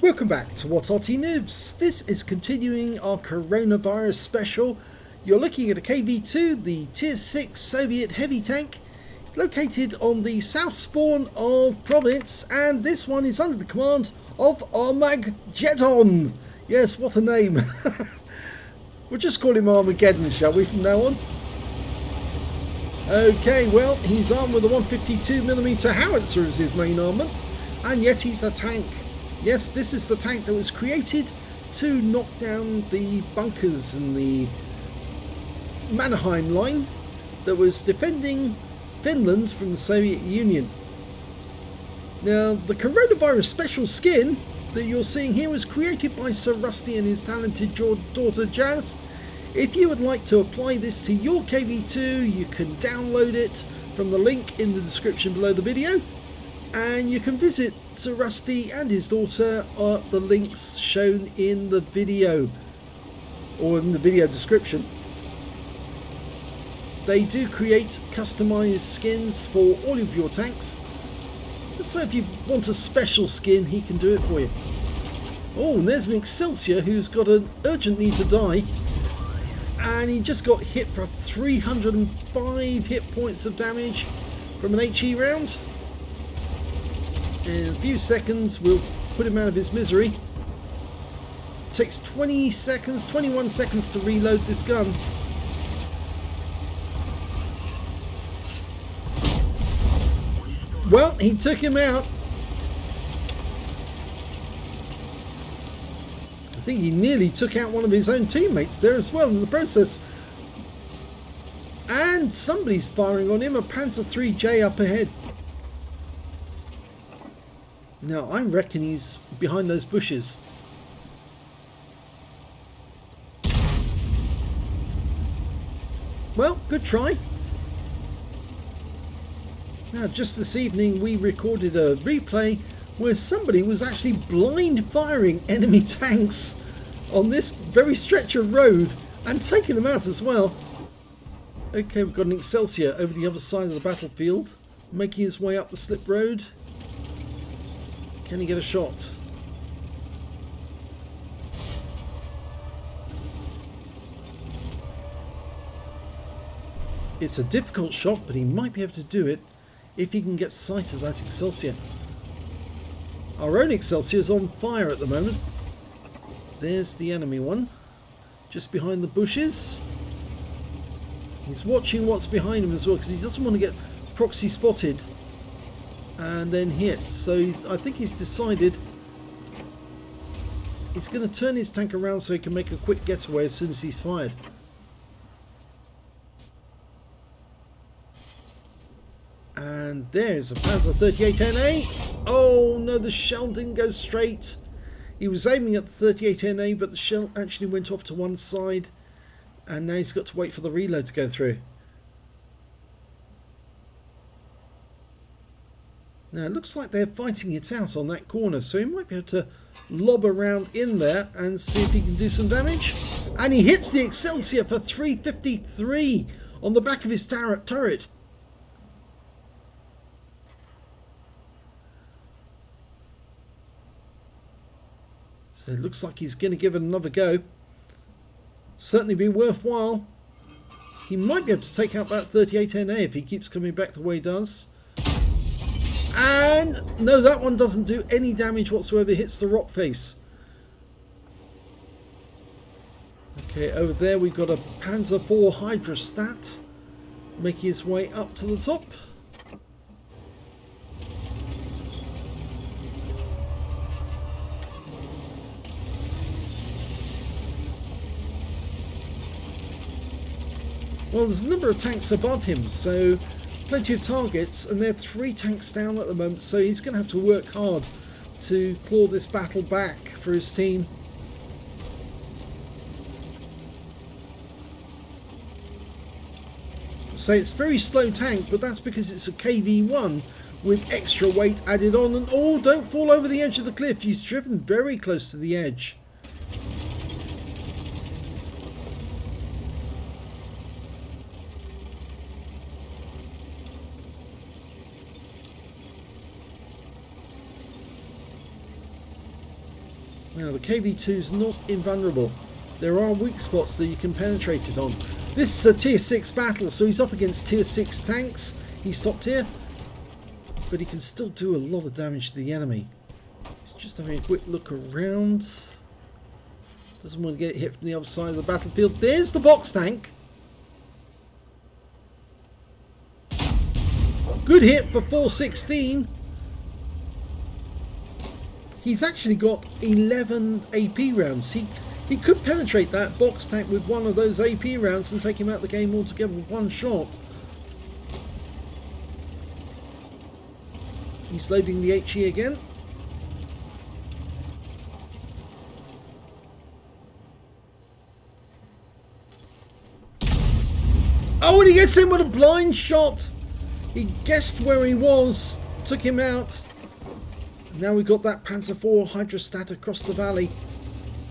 Welcome back to What Arty Noobs. This is continuing our coronavirus special. You're looking at a KV-2, the Tier 6 Soviet heavy tank, located on the south spawn of Province, and this one is under the command of Armagjedon. Yes, what a name. We'll just call him Armageddon, shall we, from now on? Okay, well, he's armed with a 152mm howitzer as his main armament, and yet he's a tank. Yes, this is the tank that was created to knock down the bunkers in the Mannerheim line that was defending Finland from the Soviet Union. Now, the coronavirus special skin that you're seeing here was created by Sir Rusty and his talented daughter Jazz. If you would like to apply this to your KV-2, you can download it from the link in the description below the video. And you can visit Sir Rusty and his daughter at the links shown in the video or in the video description. They do create customized skins for all of your tanks, so if you want a special skin, he can do it for you. Oh, and there's an Excelsior who's got an urgent need to die, and he just got hit for 305 hit points of damage from an HE round. In a few seconds we'll put him out of his misery. Takes 20 seconds, 21 seconds to reload this gun. Well, he took him out. I think he nearly took out one of his own teammates there as well in the process. And somebody's firing on him, a Panzer IIIJ up ahead. Now, I reckon he's behind those bushes. Well, good try. Now, just this evening we recorded a replay where somebody was actually blind firing enemy tanks on this very stretch of road and taking them out as well. Okay, we've got an Excelsior over the other side of the battlefield, making his way up the slip road. Can he get a shot? It's a difficult shot, but he might be able to do it if he can get sight of that Excelsior. Our own Excelsior is on fire at the moment. There's the enemy one, just behind the bushes. He's watching what's behind him as well, because he doesn't want to get proxy spotted and then hit. So I think he's decided he's going to turn his tank around so he can make a quick getaway as soon as he's fired. And there's a Panzer 38NA. Oh no, the shell didn't go straight. He was aiming at the 38NA, but the shell actually went off to one side, and now he's got to wait for the reload to go through. Now it looks like they're fighting it out on that corner, so he might be able to lob around in there and see if he can do some damage. And he hits the Excelsior for 353 on the back of his turret. So it looks like he's going to give it another go. Certainly be worthwhile. He might be able to take out that 38NA if he keeps coming back the way he does. And no, that one doesn't do any damage whatsoever. Hits the rock face. Okay, over there we've got a Panzer IV Hydrostat making his way up to the top. Well, there's a number of tanks above him, so plenty of targets, and they're 3 tanks down at the moment, so he's going to have to work hard to claw this battle back for his team. So it's a very slow tank, but that's because it's a KV-1 with extra weight added on. And oh, don't fall over the edge of the cliff. He's driven very close to the edge. Now the KV-2 is not invulnerable. There are weak spots that you can penetrate it on. This is a tier 6 battle, so he's up against tier 6 tanks. He stopped here, but he can still do a lot of damage to the enemy. He's just having a quick look around. Doesn't want to get hit from the other side of the battlefield. There's the box tank. Good hit for 416. He's actually got 11 AP rounds. He could penetrate that box tank with one of those AP rounds and take him out of the game altogether with one shot. He's loading the HE again. Oh, and he gets him with a blind shot. He guessed where he was, took him out. Now we've got that Panzer IV hydrostat across the valley.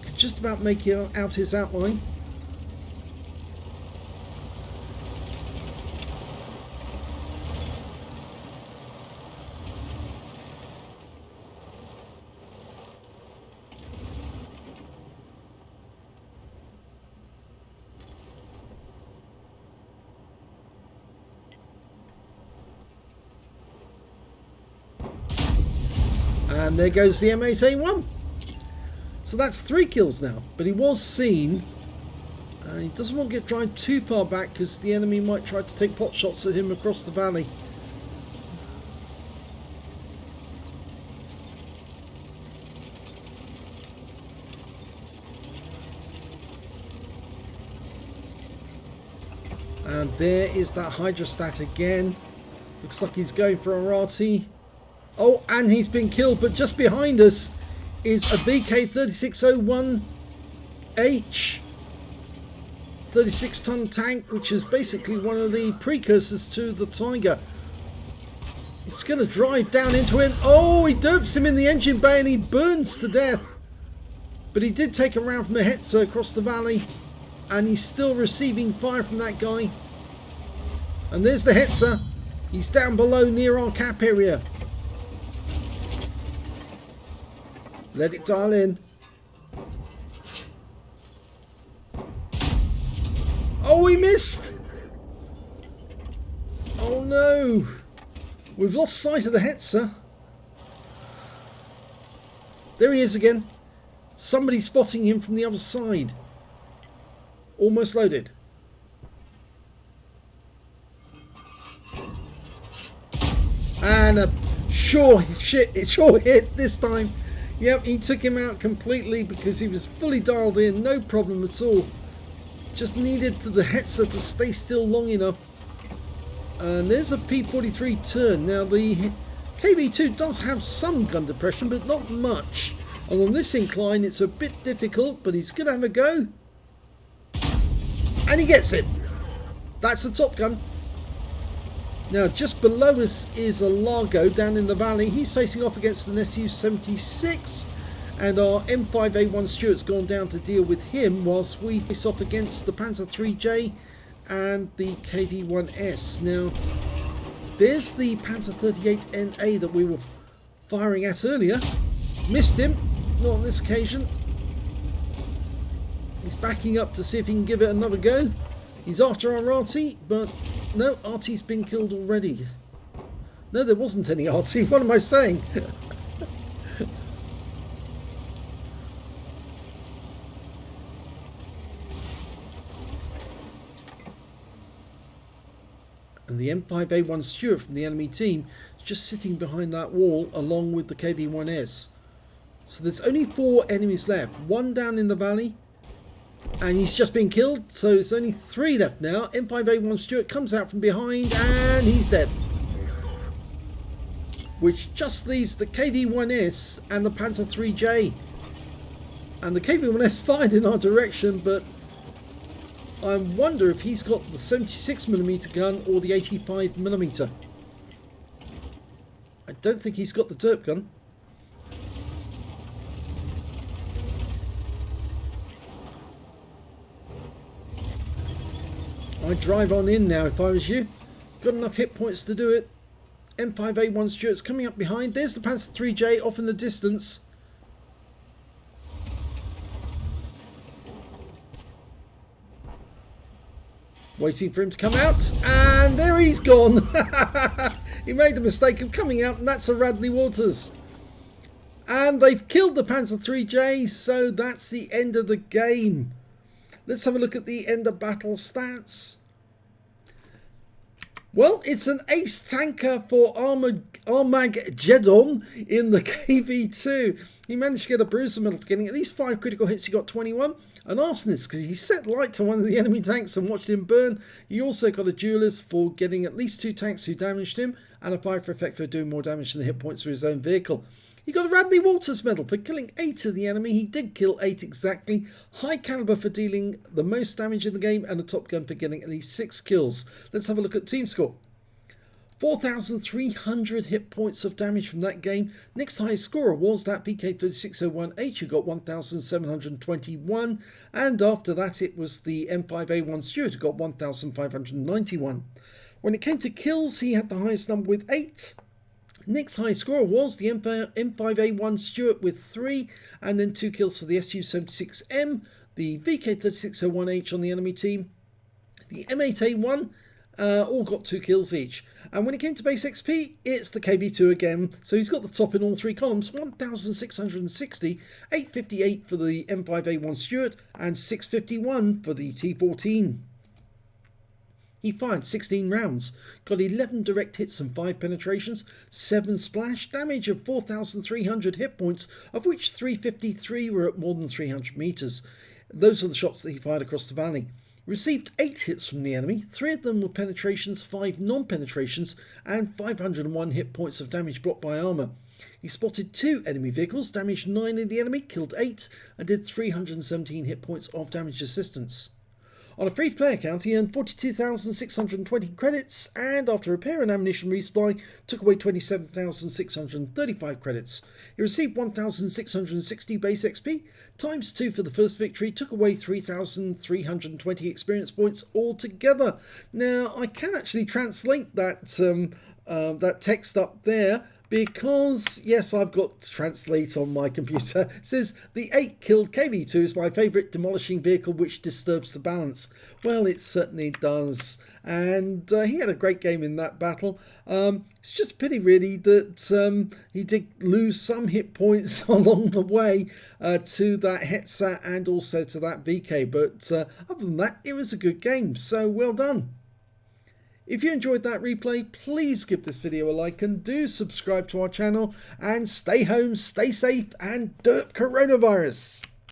Could just about make out his outline. And there goes the M8A1. So that's 3 kills now. But he was seen. He doesn't want to get driven too far back because the enemy might try to take pot shots at him across the valley. And there is that hydrostat again. Looks like he's going for a Arty. Oh, and he's been killed, but just behind us is a BK3601H 36-ton tank, which is basically one of the precursors to the Tiger. It's going to drive down into him. Oh, he derps him in the engine bay and he burns to death. But he did take a round from the Hetzer across the valley, and he's still receiving fire from that guy. And there's the Hetzer. He's down below near our cap area. Let it dial in. Oh, he missed! Oh no! We've lost sight of the Hetzer. There he is again. Somebody spotting him from the other side. Almost loaded. And a sure hit this time. Yep, he took him out completely because he was fully dialed in, no problem at all. Just needed the Hetzer to stay still long enough. And there's a P43 turn. Now the KV-2 does have some gun depression, but not much. And on this incline it's a bit difficult, but he's going to have a go. And he gets it. That's the Top Gun. Now just below us is a Largo down in the valley. He's facing off against an Su-76, and our M5A1 Stuart's gone down to deal with him whilst we face off against the Panzer III-J and the KV-1S. Now there's the Panzer 38NA that we were firing at earlier. Missed him, not on this occasion. He's backing up to see if he can give it another go. He's after our Arty, but no, Arty's been killed already. No, there wasn't any Arty. What am I saying? And the M5A1 Stuart from the enemy team is just sitting behind that wall along with the KV-1S. So there's only 4 enemies left. 1 down in the valley. And he's just been killed, so it's only 3 left now. M5A1 Stuart comes out from behind and he's dead. Which just leaves the KV-1S and the Panzer III-J. And the KV-1S fired in our direction, but I wonder if he's got the 76mm gun or the 85mm. I don't think he's got the Derp gun. I'd drive on in now if I was you. Got enough hit points to do it. M5A1 Stuart's coming up behind. There's the Panzer III-J off in the distance. Waiting for him to come out, and there he's gone. He made the mistake of coming out, and that's a Radley Walters. And they've killed the Panzer IIIJ, so that's the end of the game. Let's have a look at the end of battle stats. Well, it's an ace tanker for Armagjedon in the KV-2. He managed to get a Bruiser medal for getting at least 5 critical hits. He got 21. An arsonist because he set light to one of the enemy tanks and watched him burn. He also got a duelist for getting at least 2 tanks who damaged him, and a 5 for effect for doing more damage than the hit points for his own vehicle. He got a Radley Walters medal for killing 8 of the enemy. He did kill 8 exactly. High caliber for dealing the most damage in the game, and a Top Gun for getting at least 6 kills. Let's have a look at team score. 4,300 hit points of damage from that game. Next highest scorer was that VK3601H, who got 1,721. And after that it was the M5A1 Stuart, who got 1,591. When it came to kills, he had the highest number with 8. Next highest scorer was the M5A1 Stuart with 3, and then 2 kills for the Su-76M, the VK3601H on the enemy team, the M8A1, all got 2 kills each. And when it came to base XP, it's the KV-2 again, so he's got the top in all 3 columns, 1,660, 858 for the M5A1 Stuart, and 651 for the T14. He fired 16 rounds, got 11 direct hits and 5 penetrations, 7 splash, damage of 4,300 hit points, of which 353 were at more than 300 meters. Those are the shots that he fired across the valley. Received 8 hits from the enemy, 3 of them were penetrations, 5 non-penetrations, and 501 hit points of damage blocked by armour. He spotted 2 enemy vehicles, damaged 9 of the enemy, killed 8, and did 317 hit points of damage assistance. On a free-to-play account, he earned 42,620 credits, and after repair and ammunition resupply, took away 27,635 credits. He received 1,660 base XP, times 2 for the first victory, took away 3,320 experience points altogether. Now, I can actually translate that, that text up there, because, yes, I've got to translate on my computer. It says, the 8 killed KV-2 is my favourite demolishing vehicle which disturbs the balance. Well, it certainly does. And he had a great game in that battle. It's just a pity, really, that he did lose some hit points along the way to that Hetsa and also to that VK. But other than that, it was a good game. So, well done. If you enjoyed that replay, please give this video a like and do subscribe to our channel, and stay home, stay safe, and derp coronavirus.